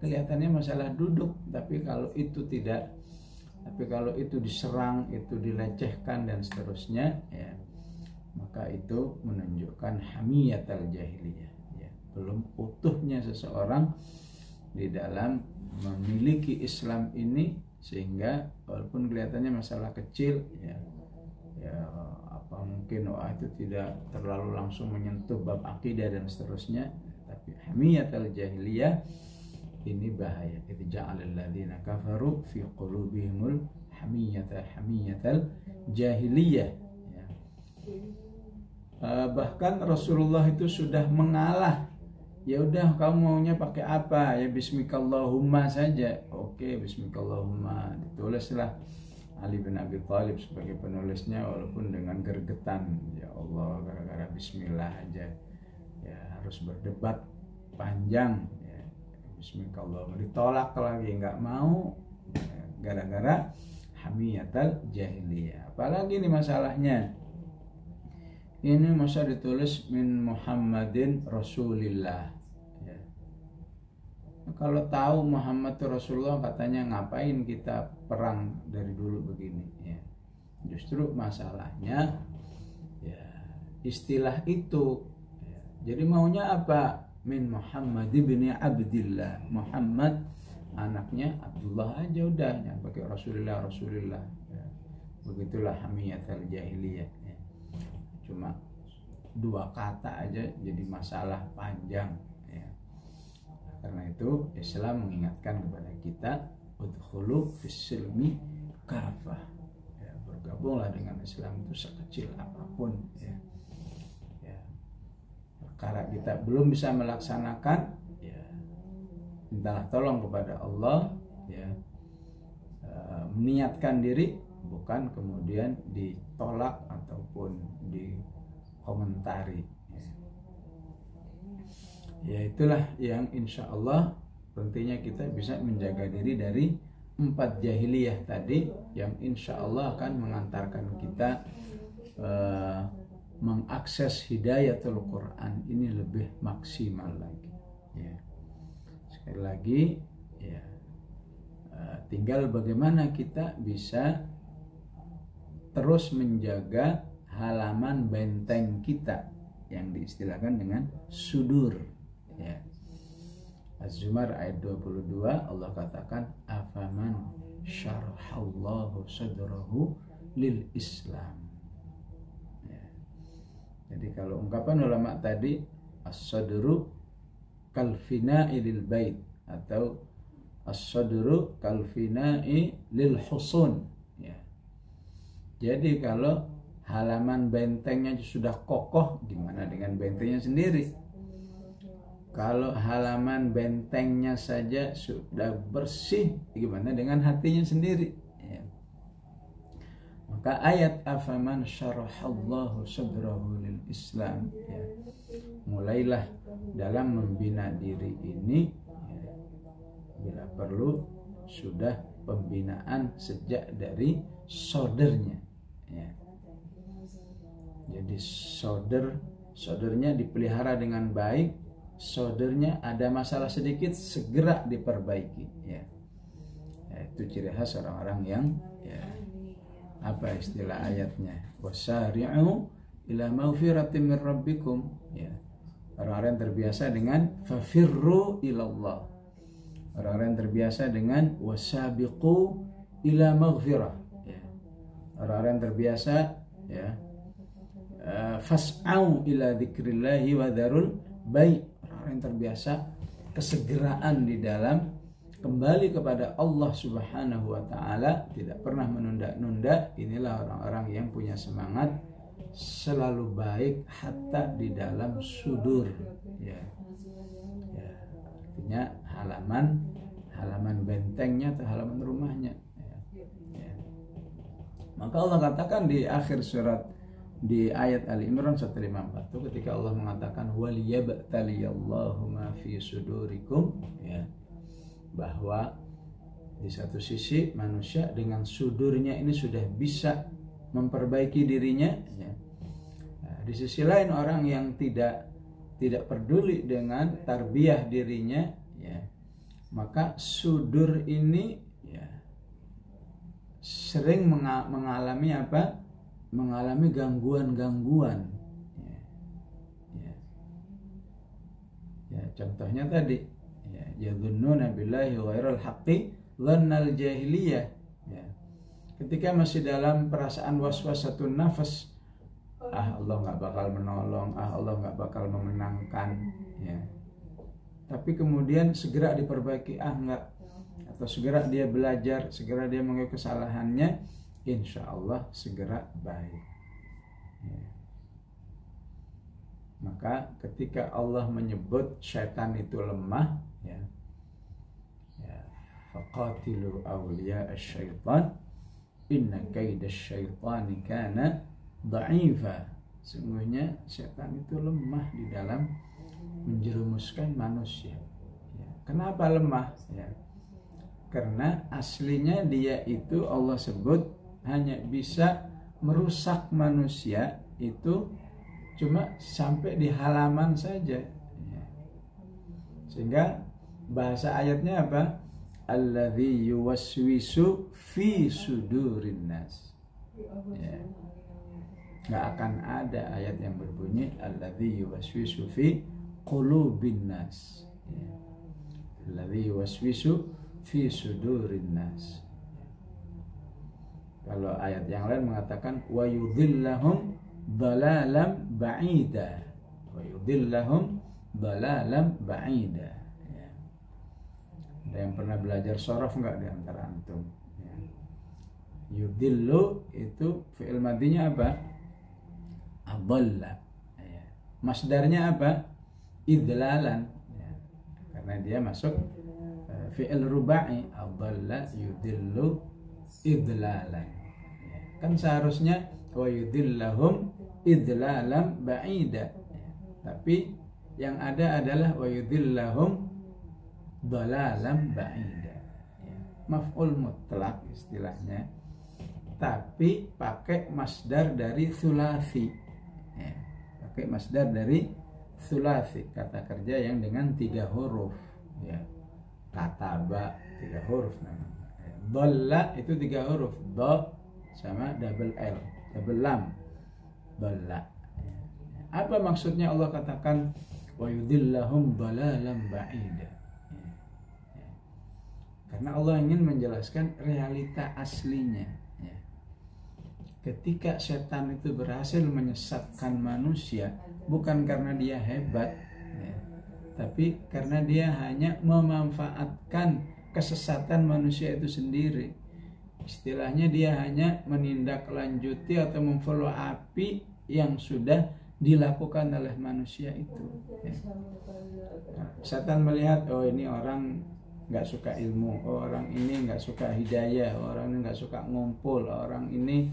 Kelihatannya masalah duduk, tapi kalau itu diserang, itu dilecehkan dan seterusnya, ya, maka itu menunjukkan hamiyatul jahiliyah, ya. Belum utuhnya seseorang di dalam memiliki Islam ini, sehingga walaupun kelihatannya masalah kecil, ya apa mungkin itu tidak terlalu langsung menyentuh bab akidah dan seterusnya, tapi hamiyatul jahiliyah ini bahaya. Itu ja'alal ladzina kafaru fi qulubihimul hamiyatul jahiliyah, ya. Bahkan Rasulullah itu sudah mengalah. Ya udah, kamu maunya pakai apa? Ya bismikallahumma saja. Oke, bismikallahumma. Ditulislah Ali bin Abi Thalib sebagai penulisnya, walaupun dengan gergetan. Ya Allah, gara-gara bismillah aja ya harus berdebat panjang, ya. Bismikallahumma ditolak lagi, nggak mau, ya, gara-gara hamiyatul jahiliyah. Apalagi ini masalahnya, ini masa ditulis min Muhammadin Rasulillah, ya. Kalau tahu Muhammad itu Rasulullah, katanya ngapain kita perang dari dulu begini, ya. Justru masalahnya, ya, istilah itu, ya. Jadi maunya apa? Min Muhammad ibn Abdillah, Muhammad anaknya Abdullah aja udah, jangan pakai Rasulillah, ya. Begitulah hamiyatul jahiliyah, ya. Cuma 2 kata aja jadi masalah panjang, ya. Karena itu Islam mengingatkan kepada kita, udkhulu fis-silmi kafah, ya, bergabunglah dengan Islam itu sekecil apapun, ya. Ya, perkara kita belum bisa melaksanakan, ya, mintalah tolong kepada Allah, ya, meniatkan diri, bukan kemudian ditolak ataupun dikomentari, ya. Ya itulah yang insya Allah pentingnya kita bisa menjaga diri dari 4 jahiliyah tadi, yang insya Allah akan mengantarkan kita mengakses hidayatul Quran ini lebih maksimal lagi, ya. Sekali lagi, ya, tinggal bagaimana kita bisa terus menjaga halaman benteng kita yang diistilahkan dengan sudur, ya. Az-Zumar ayat 22, Allah katakan afaman syarahallahu sadrahu lil Islam. Ya. Jadi kalau ungkapan ulama tadi, as-sadru kal fina'i lil bait, atau as-sadru kal fina'i lil husun. Ya. Jadi kalau halaman bentengnya sudah kokoh, gimana dengan bentengnya sendiri? Kalau halaman bentengnya saja sudah bersih, gimana dengan hatinya sendiri? Ya. Maka ayat afaman syarahallahu sadrahu lil Islam, ya, mulailah dalam membina diri ini, ya, bila perlu sudah pembinaan sejak dari sodernya. Ya. Jadi sodernya dipelihara dengan baik. Sodernya ada masalah sedikit, segera diperbaiki. Ya. Ya, itu ciri khas orang-orang yang, ya, apa istilah ayatnya, wasari'u ila maghfiratin min rabbikum. Ya. Orang-orang yang terbiasa dengan fafirru ilallah. Orang-orang yang terbiasa dengan wasabiqu ila maghfirah. Ya. Orang-orang yang terbiasa, ya, fas'au ila dzikrillahi wa dzarul bai'. Orang yang terbiasa kesegeraan di dalam kembali kepada Allah Subhanahu wa taala, tidak pernah menunda-nunda. Inilah orang-orang yang punya semangat selalu baik hatta di dalam sudur. Ya. Ya. Artinya halaman bentengnya atau halaman rumahnya. Ya. Ya. Maka Allah katakan di akhir surat, di ayat Ali Imran 154 itu, ketika Allah mengatakan waliyabtaliyallahu ma fi sudurikum, ya, bahwa di satu sisi manusia dengan sudurnya ini sudah bisa memperbaiki dirinya, ya. Nah, di sisi lain orang yang tidak peduli dengan tarbiyah dirinya, ya, maka sudur ini, ya, sering mengalami apa? Mengalami gangguan-gangguan. Ya. Ya. Ya, contohnya tadi, ya, yadhunnuna billahi ghairal haqqi dhannal jahiliyah. Ya. Ketika masih dalam perasaan waswasatun nafas, Allah nggak bakal menolong, Allah nggak bakal memenangkan, ya. Tapi kemudian segera diperbaiki, enggak, atau segera dia belajar, segera dia mengakui kesalahannya, insya Allah segera baik. Ya. Maka ketika Allah menyebut syaitan itu lemah, ya, ya, faqatilu awliya asyaitan inna kaida syaitani kana dha'ifa. Sungguhnya syaitan itu lemah di dalam menjerumuskan manusia. Ya. Kenapa lemah? Ya. Karena aslinya dia itu Allah sebut hanya bisa merusak manusia itu cuma sampai di halaman saja, ya. Sehingga bahasa ayatnya apa? Alladzi yuwaswisu fi sudurin nas. Ya. Nggak akan ada ayat yang berbunyi alladzi yuwaswisu fi qulubin nas. Ya. Alladzi yuwaswisu fi sudurin nas. Kalau ayat yang lain mengatakan wa yudhillahum dalalam ba'ida, wa yudhillahum dalalam ba'ida. Ya. Ada yang pernah belajar shorof enggak di antara antum? Ya. Yudhillu itu fi'il madinya apa? Adalla. Ya. Masdarnya apa? Idlalan. Ya. Karena dia masuk fi'il ruba'i, adalla yudhillu idlalan. Ya. Kan seharusnya wa yudhillahum idlalam ba'ida, ya. Tapi yang ada adalah wa yudhillahum dalalam ba'ida, ya. Maf'ul mutlak istilahnya, tapi pakai masdar dari thulathi, ya. Pakai masdar dari thulathi, kata kerja yang dengan 3 huruf, ya. Kataba 3 huruf namanya. Dhalla itu 3 huruf, dha sama double L, double lam, dhalla. Apa maksudnya Allah katakan wa yudhillahum dhalalan ba'ida? Karena Allah ingin menjelaskan realita aslinya. Ya. Ketika setan itu berhasil menyesatkan manusia, bukan karena dia hebat, ya, tapi karena dia hanya memanfaatkan kesesatan manusia itu sendiri. Istilahnya dia hanya menindaklanjuti atau memfollow api yang sudah dilakukan oleh manusia itu. Ya. Nah, setan melihat, oh ini orang nggak suka ilmu, orang ini nggak suka hidayah, orang ini nggak suka ngumpul, orang ini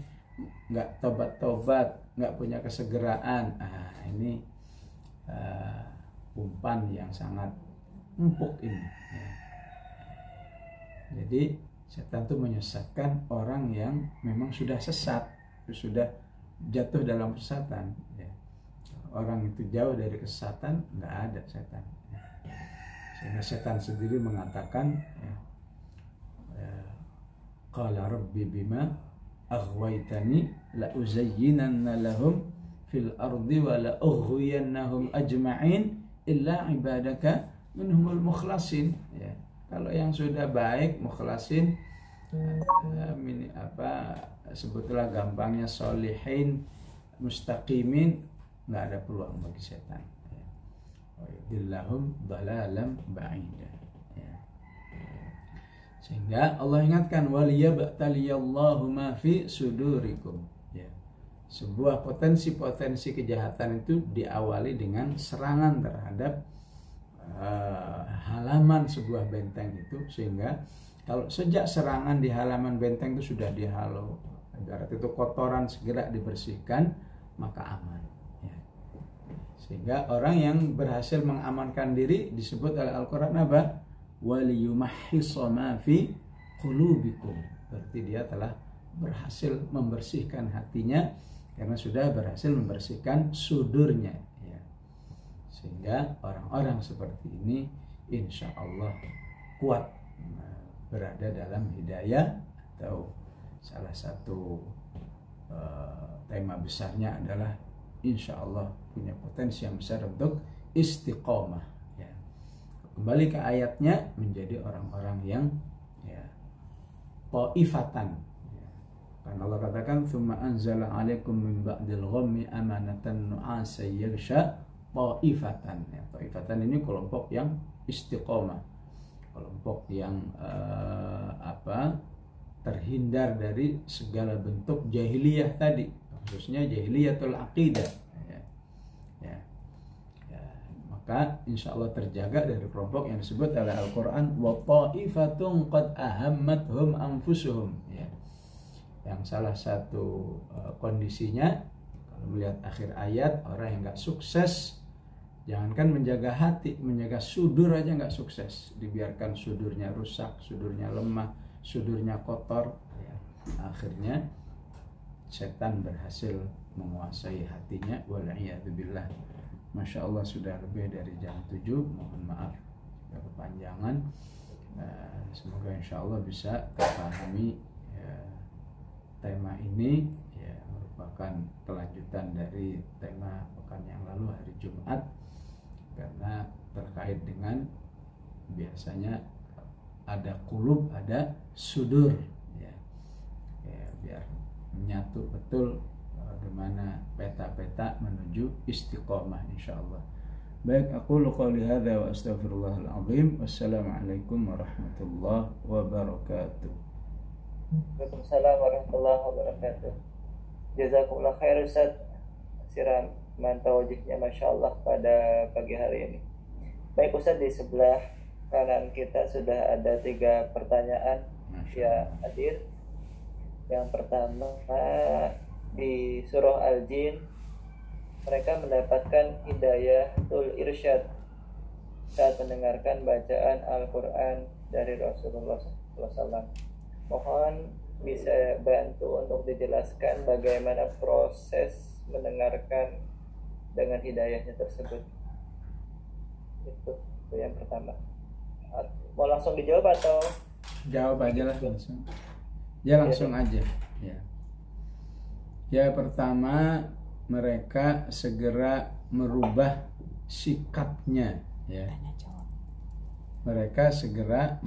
nggak tobat-tobat, nggak punya kesegeraan. Ini umpan yang sangat empuk ini. Ya. Jadi setan itu menyesatkan orang yang memang sudah sesat, sudah jatuh dalam kesesatan. Ya. Orang itu jauh dari kesesatan, nggak ada setan. Sehingga setan sendiri mengatakan, qala rabbi bima aghwaytani la uzayyinanna lahum fil ardi wa la ughwiyannahum ajma'in illa ibadaka minhumul mukhlasin. Ya. Kalau yang sudah baik, mukhlasin, sebutlah gampangnya solihin, mustaqimin, nggak ada peluang bagi setan. Billahum dalalam ba'ida. Ya. Sehingga Allah ingatkan waliyabtaliyallahu ma fi sudurikum. Ya. Sebuah potensi-potensi kejahatan itu diawali dengan serangan terhadap halaman sebuah benteng itu, sehingga kalau sejak serangan di halaman benteng itu sudah dihalau, ibarat itu kotoran segera dibersihkan, maka aman. Sehingga orang yang berhasil mengamankan diri disebut oleh Al-Quran apa? Waliyumahhisa ma fi qulubikum. Berarti dia telah berhasil membersihkan hatinya karena sudah berhasil membersihkan sudurnya. Ya. Sehingga orang-orang seperti ini insya Allah kuat berada dalam hidayah, atau salah satu tema besarnya adalah insya Allah punya potensi yang besar untuk istiqomah. Ya. Kembali ke ayatnya, menjadi orang-orang yang ta'ifatan. Ya. Karena Allah katakan, "Tsumma anzala 'alaikum min ba'dil ghammi amanatan nu'asan yaghsha ta'ifatan." Ya, ta'ifatan ini kelompok yang istiqomah, kelompok yang terhindar dari segala bentuk jahiliyah tadi, khususnya jahiliyatul aqidah. Maka insya Allah terjaga dari kelompok yang disebut oleh Al-Quran wa ta'ifatun qad ahammathum anfusuhum. Ya. Yang salah satu kondisinya, kalau melihat akhir ayat, orang yang nggak sukses, jangankan menjaga hati, menjaga sudur aja nggak sukses, dibiarkan sudurnya rusak, sudurnya lemah, sudurnya kotor. Ya. Akhirnya setan berhasil menguasai hatinya. Wal'iyadzubillah. Masya Allah sudah lebih dari jam 7. Mohon maaf jika kepanjangan. Semoga insya Allah bisa terpahami tema ini. Ya, merupakan kelanjutan dari tema pekan yang lalu hari Jumat, karena terkait dengan biasanya ada kulub, ada sudur. Ya, biar menyatu betul bagaimana peta-peta menuju istiqomah insyaallah. Baik, aku qouli hadza wa astaghfirullahal azim. Wassalamualaikum warahmatullahi wabarakatuh. Waalaikumsalam warahmatullahi wabarakatuh. Jazakumullah khair Ustaz. Siram mantau wajibnya masyaallah pada pagi hari ini. Baik Ustaz, di sebelah kanan kita sudah ada 3 pertanyaan yang hadir. Yang pertama, di surah Al-Jin, mereka mendapatkan hidayatul irsyad saat mendengarkan bacaan Al-Quran dari Rasulullah SAW. Mohon bisa bantu untuk dijelaskan bagaimana proses mendengarkan dengan hidayahnya tersebut. Itu yang pertama. Mau langsung dijawab atau? Jawab aja lah langsung. Ya langsung aja. Ya, pertama, mereka segera merubah sikapnya. Ya. Mereka segera